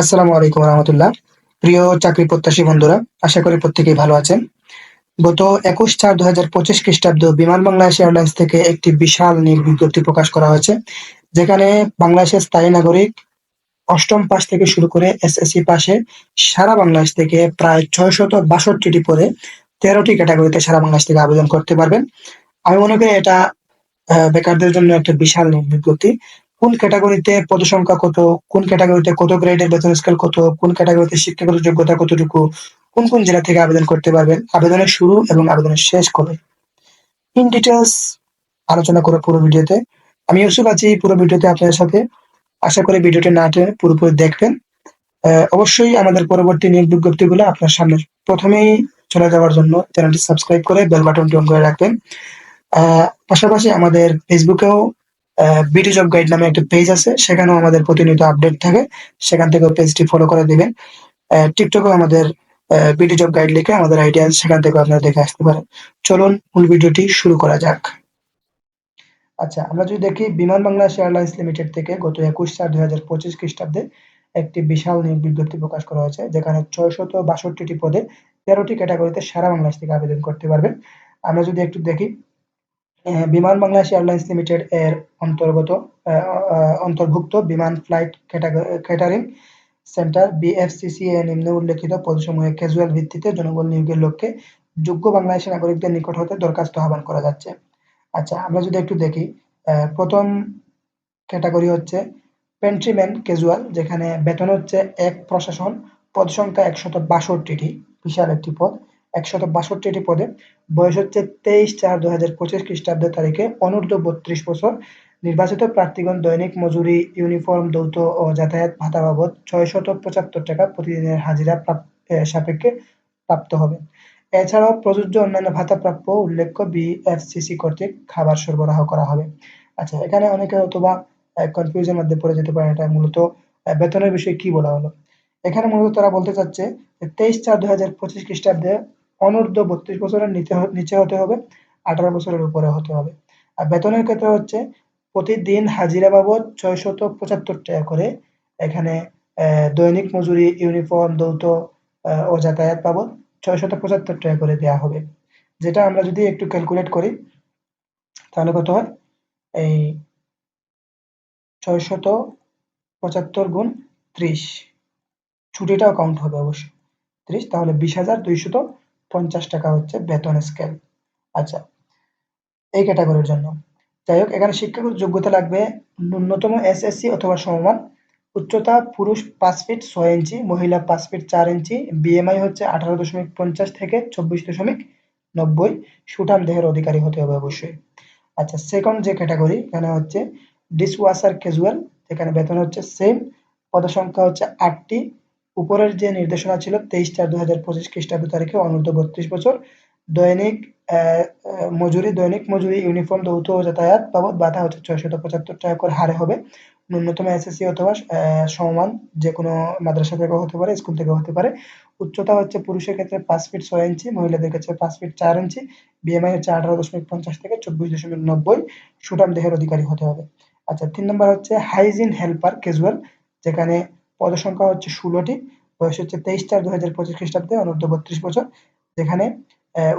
আসসালামু আলাইকুম রহমতুল্লাহ। প্রিয় চাকরি প্রত্যাশী বন্ধুরা, আশা করি প্রত্যেকেই ভালো আছেন। গত ২১/৪/২০২৫ খ্রিস্টাব্দ বিমান বাংলাদেশ এয়ারলাইন্স থেকে একটি বিশাল নিয়োগ বিজ্ঞপ্তি প্রকাশ করা হয়েছে, যেখানে বাংলাদেশের স্থায়ী নাগরিক, অষ্টম পাস থেকে শুরু করে এসএসসি পাশে সারা বাংলাদেশ থেকে প্রায় ৬৬২টি পদে ১৩টি ক্যাটাগরিতে সারা বাংলাদেশ থেকে আবেদন করতে পারবেন। আমি মনে করি এটা বেকারদের জন্য একটা বিশাল নিয়োগ বিজ্ঞপ্তি। কোন ক্যাটাগরিতে পদসংখ্যা কত, কোন ক্যাটাগরিতে কত গ্রেডের বেতন স্কেল কত, কোন ক্যাটাগরিতে শিক্ষাগত যোগ্যতা কতটুকু, কোন কোন জেলা থেকে আবেদন করতে পারবেন, আবেদনের শুরু এবং আবেদনের শেষ কবে, ইন ডিটেলস আলোচনা করব পুরো ভিডিওতে। আমি ইউসুফ আছি পুরো ভিডিওতে আপনাদের সাথে। আশা করি ভিডিওটি না টেনে পুরোপুরি দেখবেন। অবশ্যই আমাদের পরবর্তী নিয়োগ বিজ্ঞপ্তিগুলো আপনার সামনে প্রথমেই চলে যাওয়ার জন্য চ্যানেলটি সাবস্ক্রাইব করে বেল বাটনটি অন করে রাখবেন। পাশাপাশি আমাদের ফেসবুকেও বিডি জব গাইড নামে একটা পেজ আছে, সেখানেও আমাদের প্রতিনিয়ত আপডেট থাকে, সেখান থেকেও পেজটি ফলো করে দিবেন। টিকটকেও আমাদের বিডি জব গাইড লিখে আমাদের আইডি আছে, সেখান থেকেও আপনারা দেখে আসতে পারেন। চলুন মূল ভিডিওটি শুরু করা যাক। আচ্ছা, আমরা যদি দেখি বিমান বাংলাদেশ এয়ারলাইন্স লিমিটেড থেকে গত ২১/৪/২০২৫ খ্রিস্টাব্দে একটি বিশাল নিয়োগ বিজ্ঞপ্তি প্রকাশ করা হয়েছে, যেখানে ৬৬২টি পদে ১৩টি ক্যাটাগরিতে সারা বাংলাদেশ থেকে আবেদন করতে পারবেন। আমরা যদি একটু দেখি, বিমান বাংলাদেশ এয়ারলাইন্স লিমিটেড এর অন্তর্গত অন্তর্ভুক্ত বিমান ফ্লাইট ক্যাটারিং সেন্টার বিএফসিসি এ নিম্নে উল্লেখিত পদসমূহে ক্যাজুয়াল ভিত্তিতে জনবল নিয়োগের লক্ষ্যে যোগ্য বাংলাদেশি নাগরিকদের নিকট হতে দরখাস্ত আহ্বান করা যাচ্ছে। আচ্ছা, আমরা যদি একটু দেখি, প্রথম ক্যাটাগরি হচ্ছে পেন্ট্রিম্যান ক্যাজুয়াল, যেখানে বেতন হচ্ছে এক প্রশাসন, পদ সংখ্যা ১৬২টি, বিশাল একটি পদ, ১৬২টি পদে, বয়স হচ্ছে ২৩/৪/২০২৫ খ্রিস্টাব্দ তারিখে অনূর্ধ্ব ৩২ বছর। নির্বাচিত প্রার্থীগণ দৈনিক মজুরি, ইউনিফর্ম, যৌত ও যাতায়াত ভাতা বাবদ ৬৭৫ টাকা প্রতিদিনের হাজিরা সাপেক্ষে প্রাপ্ত হবে। এছাড়াও প্রযোজ্য অন্যান্য ভাতা প্রাপ্য উল্লেখ্য বিএফসিসি কর্তৃক খাবার সরবরাহ করা হবে। আচ্ছা, এখানে অনেকে হয়তোবা কনফিউজের মধ্যে পড়ে যেতে পারে, এটা মূলত বেতনের বিষয়ে কি বলা হলো। এখানে মূলত তারা বলতে চাচ্ছে যে ২৩/৪/২০২৫ খ্রিস্টাব্দে অনূর্ধ্ব ৩২ বছরের নিচে হতে হবে, ১৮ বছরের উপরে হতে হবে। আর বেতনের ক্ষেত্রে হচ্ছে প্রতিদিন হাজিরা বাবদ ৬৭৫ টাকা করে, এখানে দৈনিক মজুরি, ইউনিফর্ম, যৌত ও যাতায়াত বাবদ ৬৭৫ টাকা করে দেয়া হবে। যেটা আমরা যদি একটু ক্যালকুলেট করি, তাহলে কত হয়? এই ৬৭৫ গুণ ৩০, ছুটিটাও কাউন্ট হবে অবশ্যই। ৩০, তাহলে ২০,২৫০ টাকা হচ্ছে বেতন স্কেল। আচ্ছা, এই ক্যাটাগরির জন্য। যাই হোক, এখানে শিক্ষাগত যোগ্যতা লাগবে ন্যূনতম এসএসসি অথবা সমমান। উচ্চতা পুরুষ ৫ ফিট ৬ ইঞ্চি, মহিলা ৫ ফিট ৪ ইঞ্চি। বিএমআই হচ্ছে ১৮.৫০ থেকে ২৪.৯০। সুঠাম দেহের অধিকারী হতে হবে অবশ্যই। আচ্ছা, সেকেন্ড যে ক্যাটাগরি, এখানে হচ্ছে ডিশওয়াশার ক্যাজুয়াল, যেখানে বেতন হচ্ছে সেম, পদসংখ্যা হচ্ছে ৮টি। উপরের যে নির্দেশনা ছিল ২৩/৪/২০২৫ খ্রিস্টাব্দ তারিখে অনূর্ধ্ব ৩২ বছর। দৈনিক দৈনিক মজুরি, ইউনিফর্ম, যৌথ ও যাতায়াত বাবদ ভাতা হচ্ছে ৬৭৫ টাকা করে হারে হবে। ন্যূনতম এসএসসি অথবা সমমান যেকোনো মাদ্রাসা থেকেও হতে পারে, স্কুল থেকেও হতে পারে। উচ্চতা হচ্ছে পুরুষের ক্ষেত্রে ৫ ফিট ৬ ইঞ্চি, মহিলাদের ক্ষেত্রে ৫ ফিট ৪ ইঞ্চি। বিএমআই হচ্ছে ১৮.৫০ থেকে ২৪.৯০। সুঠাম দেহের অধিকারী হতে হবে। আচ্ছা, ৩ নম্বর হচ্ছে হাইজিন হেল্পার ক্যাজুয়াল, যেখানে পদসংখ্যা হচ্ছে ১৬টি। বয়স হচ্ছে ২৩/৪/২০২৫ খ্রিস্টাব্দে অনূর্ধ্ব ৩২ বছর। যেখানে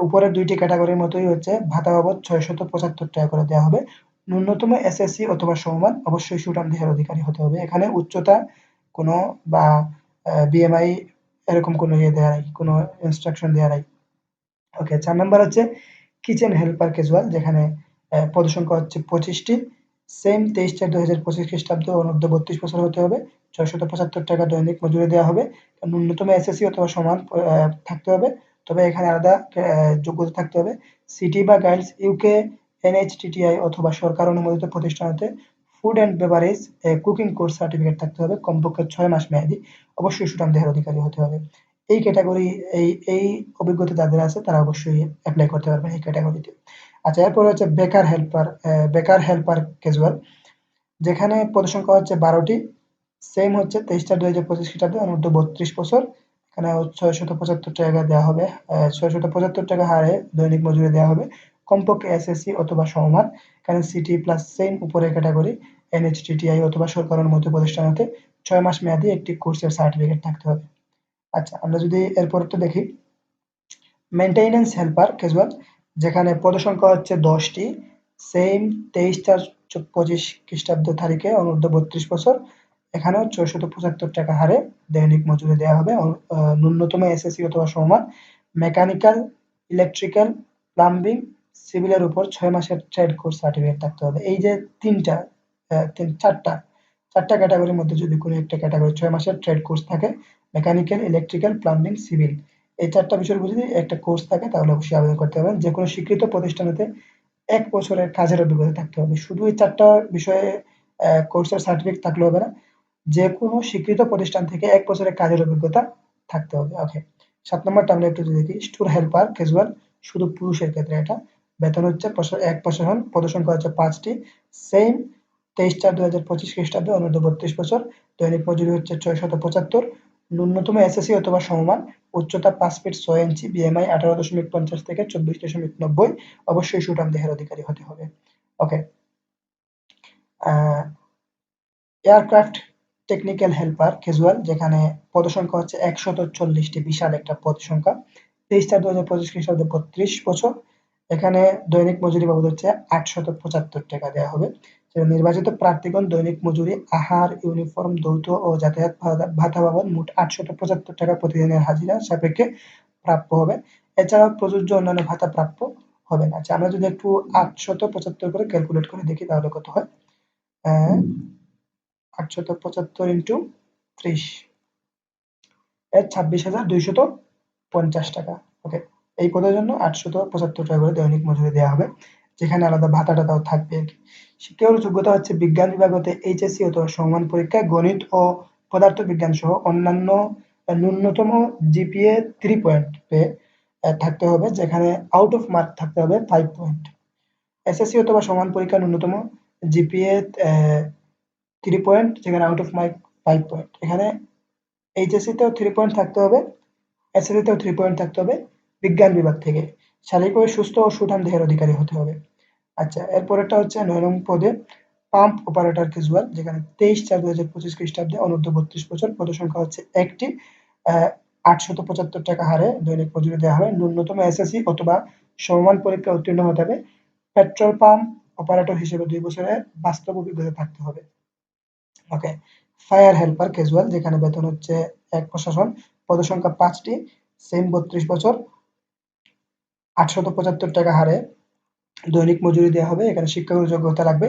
উপরের ২টি ক্যাটাগরির মতোই হচ্ছে ভাতা বাবদ ৬৭৫ টাকা করে দেয়া হবে। ন্যূনতম এসএসসি অথবা সমমান, অবশ্যই সুঠাম দেহের অধিকারী হতে হবে। এখানে উচ্চতা কোনো বা বিএমআই এরকম কোনো ইয়ে দেয়া নাই, কোনো ইনস্ট্রাকশন দেয়া নাই। ওকে, ৪ নাম্বার হচ্ছে কিচেন হেল্পার ক্যাজুয়াল, যেখানে পদসংখ্যা হচ্ছে ২৫টি। সেম ২৩/৪/২০২৫ খ্রিস্টাব্দে অনূর্ধ্ব ৩২ বছর হতে হবে। ৬৭৫ টাকা দৈনিক মজুরি দেওয়া হবে। ন্যূনতম এসএসসি অথবা সমান থাকতে হবে। তবে এখানে আলাদা যোগ্যতা থাকতে হবে। সিটি বা গার্লস ইউকে, এনএইচটিটিআই অথবা সরকার অনুমোদিত প্রতিষ্ঠান হতে food and beverage cooking course certificate থাকতে হবে, কমপক্ষে ৬ মাস মেয়াদি। অবশ্যই সুঠাম দেহের অধিকারী হতে হবে। এই ক্যাটাগরি, এই অভিজ্ঞতা যাদের আছে তারা অবশ্যই এপ্লাই করতে পারবেন এই ক্যাটাগরিতে। আচ্ছা, এরপরে হচ্ছে বেকার হেল্পার ক্যাজুয়াল, যেখানে পদসংখ্যা হচ্ছে ১২টি। সেম হচ্ছে ২৩/৪/২০২৫ খ্রিস্টাব্দে অনূর্ধ্ব ৩২ বছর। এখানে ৬৭৫ টাকা দেওয়া হবে। ৬৭৫ টাকা হারে দৈনিক মজুরি দেওয়া হবে। কমপক্ষে এসএসসি অথবা সমমান। এখানে সিটি প্লাস সেম উপরের ক্যাটাগরি এনএইচটিটিআই অথবা সরকার অনুমোদিত প্রতিষ্ঠান হতে 6 মাস মেয়াদী একটি কোর্সের সার্টিফিকেট থাকতে হবে। আচ্ছা, আমরা যদি এরপরেরটা দেখি, মেইনটেন্যান্স হেল্পার ক্যাজুয়াল, যেখানে পদসংখ্যা হচ্ছে 10 টি, সেম 23/4/25 খ্রিস্টাব্দ তারিখে অনূর্ধ্ব 32 বছর। এখানেও 675 টাকা হারে দৈনিক মজুরি দেওয়া হবে। ন্যূনতম এসএসসি অথবা সমমান। মেকানিক্যাল, ইলেকট্রিক্যাল, প্লাম্বিং, সিভিলের উপর 6 মাসের ট্রেড কোর্স সার্টিফিকেট থাকতে হবে। এই যে 3টা, 4টা ক্যাটাগরির মধ্যে যদি কোনো একটা ক্যাটাগরি 6 মাসের ট্রেড কোর্স থাকে, মেকানিক্যাল, ইলেকট্রিক্যাল, প্লাম্বিং, সিভিল, এই 4টা বিষয়ের উপর যদি একটা কোর্স থাকে তাহলে অবশ্যই আবেদন করতে পারবেন। যেকোনো স্বীকৃত প্রতিষ্ঠান হতে 1 বছরের কাজের অভিজ্ঞতা থাকতে হবে। শুধু এই 4টা বিষয়ে কোর্সের সার্টিফিকেট থাকলে হবে না। যেকোনো স্বীকৃত প্রতিষ্ঠান থেকে 1 বছরের কাজের অভিজ্ঞতা থাকতে হবে। ওকে। ৭ নম্বরটা আমরা একটু দেখি। স্টোর হেল্পার ক্যাজুয়াল, শুধু পুরুষের ক্ষেত্রে এটা। বেতন হচ্ছে 1 প্রশাসন, পদসংখ্যা হচ্ছে 5 টি। সেম 23/4/2025 খ্রিস্টাব্দে অনূর্ধ্ব 32 বছর। দৈনিক মজুরি হচ্ছে 675। ন্যূনতম এসএসসি অথবা সমমান। উচ্চতা 5 ফিট 6 ইঞ্চি। বিএমআই 18.50 থেকে 24.90। অবশ্যই সুঠাম দেহের অধিকারী হতে হবে। ওকে। এয়ারক্রাফট টেকনিক্যাল হেল্পার ক্যাজুয়াল, যেখানে পদসংখ্যা হচ্ছে 140 টি, বিশাল একটা পদসংখ্যা। 23/4/2025 খ্রিস্টাব্দে 32 বছর। এখানে দৈনিক মজুরি বাবদ হচ্ছে 875 টাকা দেওয়া হবে। নির্বাচিত প্রার্থীগণ দৈনিক মজুরি, আহার, ইউনিফর্ম, যৌথ ও যাতায়াত ভাতা বাবদ মোট 875 টাকা প্রতিদিনের হাজিরা সাপেক্ষে প্রাপ্য হবে। এছাড়াও প্রযোজ্য অন্যান্য ভাতা প্রাপ্য হবে না। আচ্ছা, আমরা যদি একটু 875 করে ক্যালকুলেট করে দেখি তাহলে কত হয়। 875 ইন্টু 30 এর 26,250 টাকা। ওকে। এই পদের জন্য 875 টাকা করে দৈনিক মজুরি দেওয়া হবে, যেখানে আলাদা ভাতা টাতাও থাকবে আর কি। শিক্ষাগত যোগ্যতা হচ্ছে বিজ্ঞান বিভাগ হতে এইচএসসি অথবা সমমান পরীক্ষায় গণিত ও পদার্থ বিজ্ঞান সহ অন্যান্য ন্যূনতম জিপিএ 3 পয়েন্ট পেয়ে থাকতে হবে, যেখানে আউট অফ মার্ক থাকতে হবে 5 পয়েন্ট। এসএসসি অথবা সমান পরীক্ষার ন্যূনতম জিপিএ 3 পয়েন্ট, যেখানে আউট অফ মার্ক 5 পয়েন্ট। এখানে এইচএসসিতেও 3 পয়েন্ট থাকতে হবে, এসএসসিতেও 3 পয়েন্ট থাকতে হবে বিজ্ঞান বিভাগ থেকে। শারীরিকভাবে সুস্থ ও সুঠাম দেহের অধিকারী হতে হবে। আচ্ছা, এরপরেরটা হচ্ছে 9 নং পদে পাম্প অপারেটর ক্যাজুয়াল, যেখানে 23/4/2025 খ্রিস্টাব্দে অনূর্ধ্ব 32 বছর। পদসংখ্যা হচ্ছে 1টি। 875 টাকা হারে দৈনিক মজুরি দেওয়া হবে। ন্যূনতম এসএসসি অথবা সমমান পরীক্ষায় উত্তীর্ণ হতে হবে। পেট্রোল পাম্প অপারেটর হিসেবে 2 বছরের বাস্তব অভিজ্ঞতা থাকতে হবে। ওকে। ফায়ার হেল্পার ক্যাজুয়াল, যেখানে বেতন হচ্ছে 1 প্রশাসন, পদসংখ্যা 5টি, সেম 32 বছর। 875 টাকা হারে দৈনিক মজুরি দেওয়া হবে। এখানে শিক্ষাগত যোগ্যতা লাগবে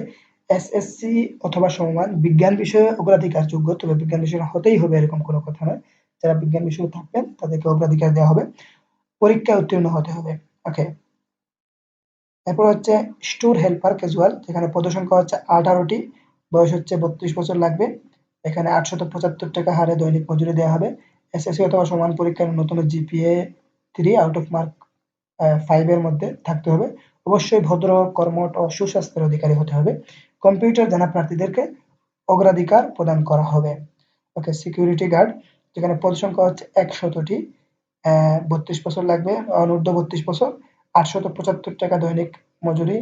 এসএসসি অথবা সমমান। বিজ্ঞান বিষয়ে অগ্রাধিকার যোগ্য, তবে বিজ্ঞান বিষয় হতেই হবে এরকম কোনো কথা নয়। যারা বিজ্ঞান বিষয়ে থাকবেন তাদেরকে অগ্রাধিকার দেওয়া হবে। পরীক্ষায় উত্তীর্ণ হতে হবে। ওকে। এরপর হচ্ছে স্টোর হেল্পার ক্যাজুয়াল, যেখানে পদসংখ্যা হচ্ছে 18টি, বয়স হচ্ছে 32 বছর লাগবে। এখানে 875 টাকা হারে দৈনিক মজুরি দেওয়া হবে। এসএসসি অথবা সমান পরীক্ষার ন্যূনতম জিপিএ 3 আউট অফ মার্ক 5 এর মধ্যে থাকতে হবে। অবশ্যই ভদ্র, কর্মঠ ও সুস্বাস্থ্যের অধিকারী হতে হবে। কম্পিউটার জানা প্রার্থীদেরকে অগ্রাধিকার প্রদান করা হবে। ওকে। সিকিউরিটি গার্ড, যেখানে পদ সংখ্যা হচ্ছে 100টি, 32 বছর লাগবে, অনূর্ধ্ব 32 বছর। 875 টাকা দৈনিক মজুরি।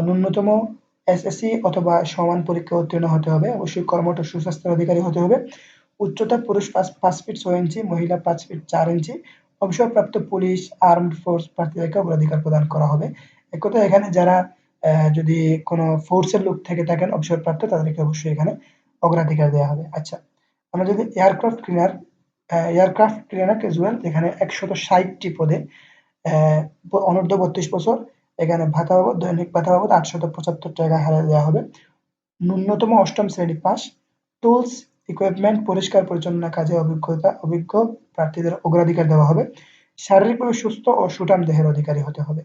ন্যূনতম এসএসসি অথবা সমান পরীক্ষায় উত্তীর্ণ হতে হবে। অবশ্যই কর্মঠ ও সুস্বাস্থ্যের অধিকারী হতে হবে। উচ্চতা পুরুষ 5 ফিট 6 ইঞ্চি, মহিলা 5 ফিট 4 ইঞ্চি। অবসরপ্রাপ্ত পুলিশ, আর্মড ফোর্স প্রার্থীদেরকে অগ্রাধিকার প্রদান করা হবে। এক কথায় এখানে যারা যদি কোনো ফোর্সের লোক থেকে থাকেন অবসরপ্রাপ্ত, তাদেরকে অবশ্যই এখানে অগ্রাধিকার দেওয়া হবে। আচ্ছা, আমরা যদি এয়ারক্রাফট ক্লিনার ক্যাজুয়াল, যেখানে 160টি পদে, অনূর্ধ্ব 32 বছর। এখানে ভাতা বাবদ, দৈনিক ভাতা বাবদ 875 টাকা হারে দেওয়া হবে। ন্যূনতম 8ম শ্রেণী পাস। টুলস, ইকুইপমেন্ট, পরিষ্কার পরিচ্ছন্ন কাজে অভিজ্ঞ প্রার্থীদের অগ্রাধিকার দেওয়া হবে। শারীরিকভাবে সুস্থ ও সুঠাম দেহের অধিকারী হতে হবে।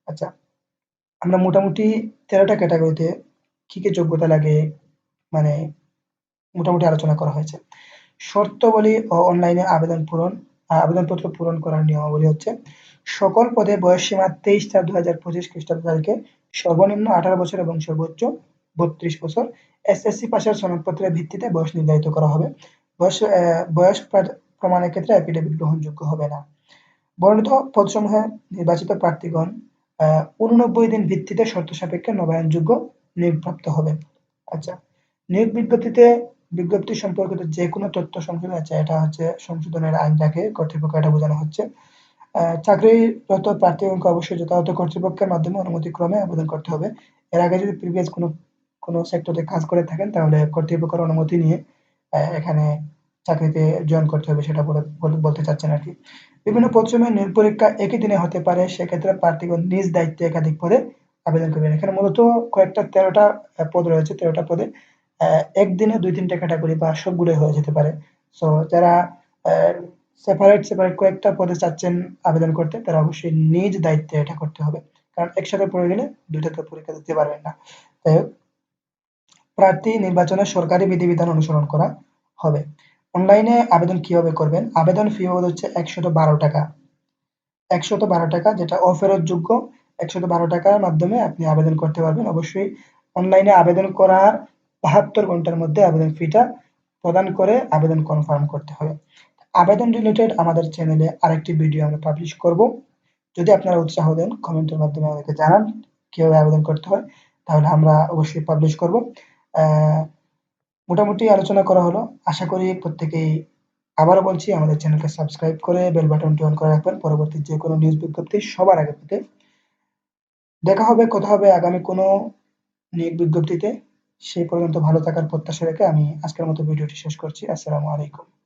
আচ্ছা, আমরা মোটামুটি 13টা ক্যাটাগরিতে কি কি যোগ্যতা লাগে মানে মোটামুটি আলোচনা করা হয়েছে। শর্তাবলী ও অনলাইনে আবেদনপত্র পূরণ করার নিয়মাবলী হচ্ছে: সকল পদে বয়সসীমা 23/4/2025 খ্রিস্টাব্দ তারিখে সর্বনিম্ন 18 বছর এবং সর্বোচ্চ 32 বছর। এসএসসি পাশের সনদপত্রের ভিত্তিতে বয়স নির্ধারিত করা হবে। বয়স প্রমাণের ক্ষেত্রে এফিডেভিট গ্রহণযোগ্য হবে না। বর্ণিত পদসমূহে নির্বাচিত প্রার্থীগণ 89 দিন ভিত্তিতে শর্ত সাপেক্ষে নবায়নযোগ্য নিয়োগপ্রাপ্ত হবেন। আচ্ছা, নিয়োগ বিজ্ঞপ্তিতে বিজ্ঞপ্তি সম্পর্কিত যে কোনো তথ্য সংশোধন আছে, এটা হচ্ছে সংশোধনের আইনটাকে কর্তৃপক্ষ এটা বোঝানো হচ্ছে। চাকরিরত প্রার্থীগণকে অবশ্যই যথাযথ কর্তৃপক্ষের মাধ্যমে অনুমতিক্রমে আবেদন করতে হবে। এর আগে যদি প্রিভিয়াস কোনো সেক্টরে কাজ করে থাকেন তাহলে কর্তৃপক্ষের অনুমতি নিয়ে এখানে চাকরিতে জয়েন করতে হবে, সেটা বলতে চাচ্ছেন আরকি। বিভিন্ন পদসমূহের নিয়োগ পরীক্ষা একই দিনে হতে পারে। সেক্ষেত্রে প্রার্থীগণ নিজ দায়িত্বে একাধিক পদে আবেদন করবেন। এখানে মূলত কয়েকটা ১৩ টা পদ রয়েছে। ১৩ টা পদে একদিনে ২-৩ টা ক্যাটেগরি বা সবগুলোই হয়ে যেতে পারে। সো যারা অ্যা সেপারেট কয়েকটা পদে চাচ্ছেন আবেদন করতে, তারা অবশ্যই নিজ দায়িত্বে এটা করতে হবে। কারণ একসাথে পড়ে গেলে ২ টাতে পরীক্ষা দিতে পারবেন না। যাই হোক, প্রার্থী নির্বাচনে সরকারি বিধিবিধান অনুসরণ করা হবে। অনলাইনে আবেদন কিভাবে করবেন? আবেদন ফি বাবদ হচ্ছে ৳১১২। ৳১১২ যেটা অফেরতযোগ্য। ৳১১২ মাধ্যমে আপনি আবেদন করতে পারবেন। অবশ্যই অনলাইনে আবেদন করার ৭২ ঘন্টার মধ্যে আবেদন ফিটা প্রদান করে আবেদন কনফার্ম করতে হবে। আবেদন রিলেটেড আমাদের চ্যানেলে আরেকটি ভিডিও আমরা পাবলিশ করব। যদি আপনারা উৎসাহ দেন, কমেন্টের মাধ্যমে আমাদেরকে জানান কিভাবে আবেদন করতে হয়, তাহলে আমরা অবশ্যই পাবলিশ করব। অ্যা মোটামুটি আলোচনা করা হলো। আশা করি প্রত্যেকেই, আবারও বলছি, আমাদের চ্যানেলকে সাবস্ক্রাইব করে বেল বাটনটি অন করে রাখবেন পরবর্তী যেকোনো নিউজ বিজ্ঞপ্তি সবার আগে পেতে। দেখা হবে, কথা হবে আগামী কোনো নিয়োগ বিজ্ঞপ্তিতে। সেই পর্যন্ত ভালো থাকার প্রত্যাশা রেখে আমি আজকের মতো ভিডিওটি শেষ করছি। আসসালামু আলাইকুম।